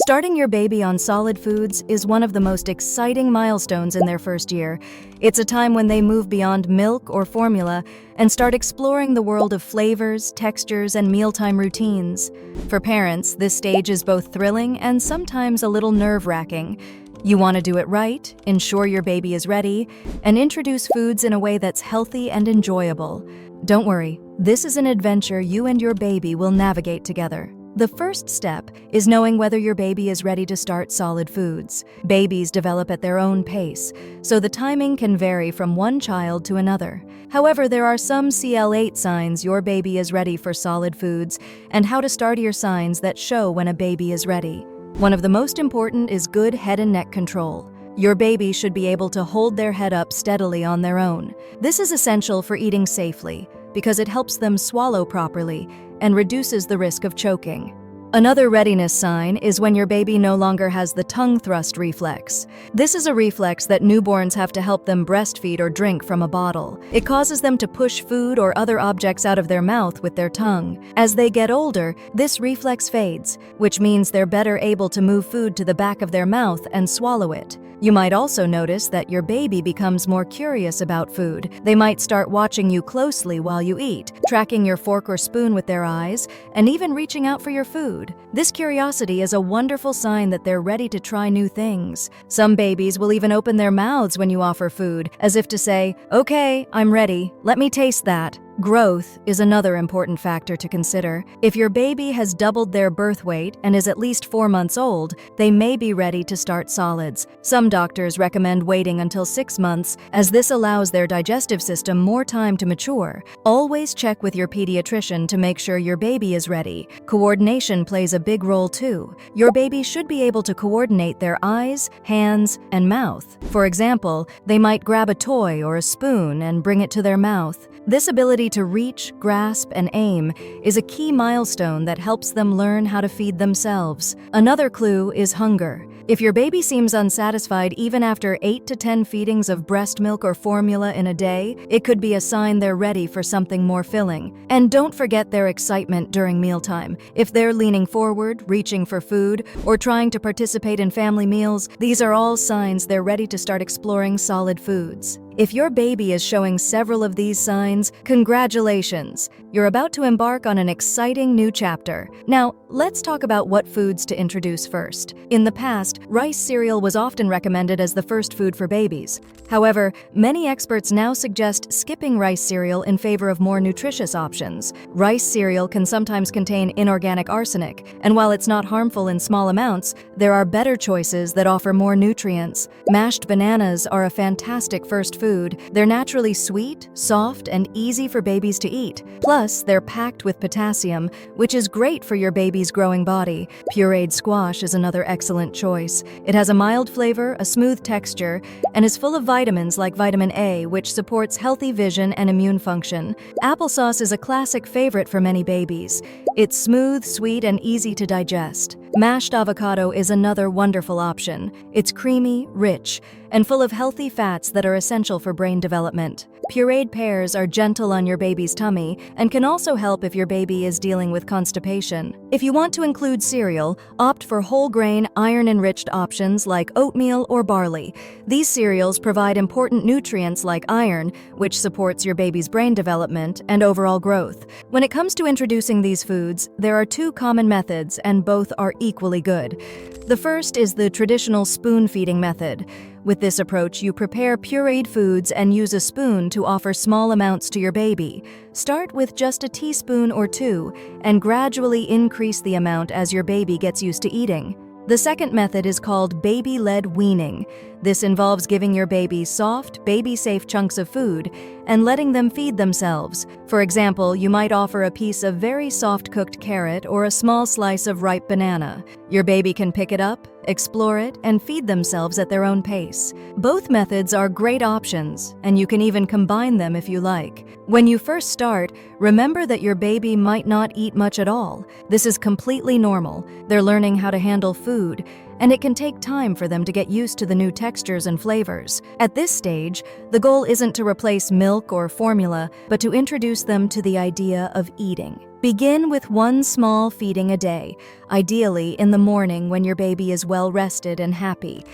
Starting your baby on solid foods is one of the most exciting milestones in their first year. It's a time when they move beyond milk or formula and start exploring the world of flavors, textures, and mealtime routines. For parents, this stage is both thrilling and sometimes a little nerve-wracking. You want to do it right, ensure your baby is ready, and introduce foods in a way that's healthy and enjoyable. Don't worry, this is an adventure you and your baby will navigate together. The first step is knowing whether your baby is ready to start solid foods. Babies develop at their own pace, so the timing can vary from one child to another. However, there are some CL8 signs your baby is ready for solid foods and how to start your signs that show when a baby is ready. One of the most important is good head and neck control. Your baby should be able to hold their head up steadily on their own. This is essential for eating safely because it helps them swallow properly and reduces the risk of choking. Another readiness sign is when your baby no longer has the tongue thrust reflex. This is a reflex that newborns have to help them breastfeed or drink from a bottle. It causes them to push food or other objects out of their mouth with their tongue. As they get older, this reflex fades, which means they're better able to move food to the back of their mouth and swallow it. You might also notice that your baby becomes more curious about food. They might start watching you closely while you eat, tracking your fork or spoon with their eyes, and even reaching out for your food. This curiosity is a wonderful sign that they're ready to try new things. Some babies will even open their mouths when you offer food, as if to say, "Okay, I'm ready. Let me taste that." Growth is another important factor to consider. If your baby has doubled their birth weight and is at least 4 months old, they may be ready to start solids. Some doctors recommend waiting until 6 months, as this allows their digestive system more time to mature. Always check with your pediatrician to make sure your baby is ready. Coordination plays a big role too. Your baby should be able to coordinate their eyes, hands, and mouth. For example, they might grab a toy or a spoon and bring it to their mouth. This ability to reach, grasp, and aim is a key milestone that helps them learn how to feed themselves. Another clue is hunger. If your baby seems unsatisfied even after 8 to 10 feedings of breast milk or formula in a day, it could be a sign they're ready for something more filling. And don't forget their excitement during mealtime. If they're leaning forward, reaching for food, or trying to participate in family meals, these are all signs they're ready to start exploring solid foods. If your baby is showing several of these signs, congratulations! You're about to embark on an exciting new chapter. Now, let's talk about what foods to introduce first. In the past, rice cereal was often recommended as the first food for babies. However, many experts now suggest skipping rice cereal in favor of more nutritious options. Rice cereal can sometimes contain inorganic arsenic, and while it's not harmful in small amounts, there are better choices that offer more nutrients. Mashed bananas are a fantastic first food. They're naturally sweet, soft, and easy for babies to eat. Plus, they're packed with potassium, which is great for your baby's growing body. Pureed squash is another excellent choice. It has a mild flavor, a smooth texture, and is full of vitamins like vitamin A, which supports healthy vision and immune function. Applesauce is a classic favorite for many babies. It's smooth, sweet, and easy to digest. Mashed avocado is another wonderful option. It's creamy, rich, and full of healthy fats that are essential for brain development. Pureed pears are gentle on your baby's tummy and can also help if your baby is dealing with constipation. If you want to include cereal, opt for whole grain, iron-enriched options like oatmeal or barley. These cereals provide important nutrients like iron, which supports your baby's brain development and overall growth. When it comes to introducing these foods, there are 2 common methods, and both are equally good. The first is the traditional spoon-feeding method. With this approach, you prepare pureed foods and use a spoon to offer small amounts to your baby. Start with just a teaspoon or 2 and gradually increase the amount as your baby gets used to eating. The second method is called baby-led weaning. This involves giving your baby soft, baby-safe chunks of food and letting them feed themselves. For example, you might offer a piece of very soft cooked carrot or a small slice of ripe banana. Your baby can pick it up, explore it, and feed themselves at their own pace. Both methods are great options, and you can even combine them if you like. When you first start, remember that your baby might not eat much at all. This is completely normal. They're learning how to handle food, and it can take time for them to get used to the new textures and flavors. At this stage, the goal isn't to replace milk or formula, but to introduce them to the idea of eating. Begin with one small feeding a day, ideally in the morning when your baby is well rested and happy.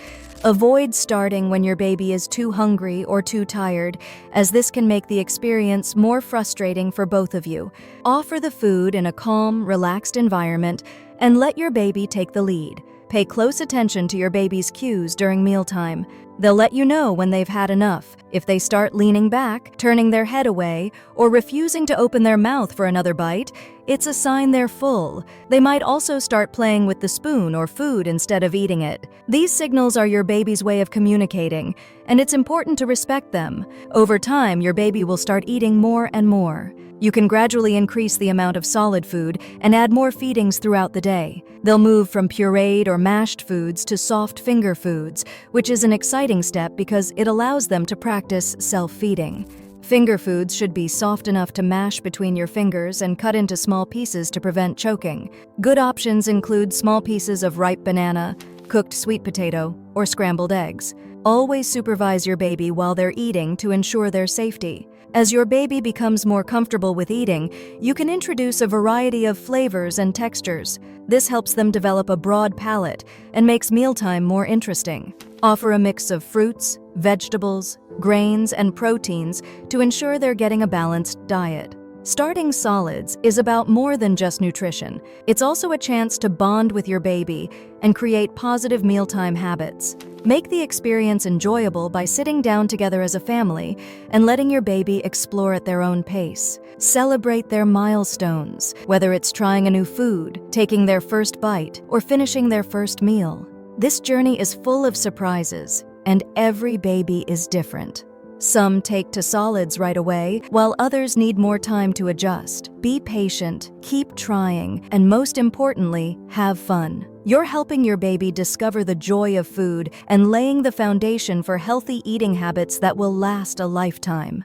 Avoid starting when your baby is too hungry or too tired, as this can make the experience more frustrating for both of you. Offer the food in a calm, relaxed environment and let your baby take the lead. Pay close attention to your baby's cues during mealtime. They'll let you know when they've had enough. If they start leaning back, turning their head away, or refusing to open their mouth for another bite, it's a sign they're full. They might also start playing with the spoon or food instead of eating it. These signals are your baby's way of communicating, and it's important to respect them. Over time, your baby will start eating more and more. You can gradually increase the amount of solid food and add more feedings throughout the day. They'll move from pureed or mashed foods to soft finger foods, which is an exciting step because it allows them to practice self-feeding. Finger foods should be soft enough to mash between your fingers and cut into small pieces to prevent choking. Good options include small pieces of ripe banana, cooked sweet potato, or scrambled eggs. Always supervise your baby while they're eating to ensure their safety. As your baby becomes more comfortable with eating, you can introduce a variety of flavors and textures. This helps them develop a broad palate and makes mealtime more interesting. Offer a mix of fruits, vegetables, grains, and proteins to ensure they're getting a balanced diet. Starting solids is about more than just nutrition. It's also a chance to bond with your baby and create positive mealtime habits. Make the experience enjoyable by sitting down together as a family and letting your baby explore at their own pace. Celebrate their milestones, whether it's trying a new food, taking their first bite, or finishing their first meal. This journey is full of surprises, and every baby is different. Some take to solids right away, while others need more time to adjust. Be patient, keep trying, and most importantly, have fun. You're helping your baby discover the joy of food and laying the foundation for healthy eating habits that will last a lifetime.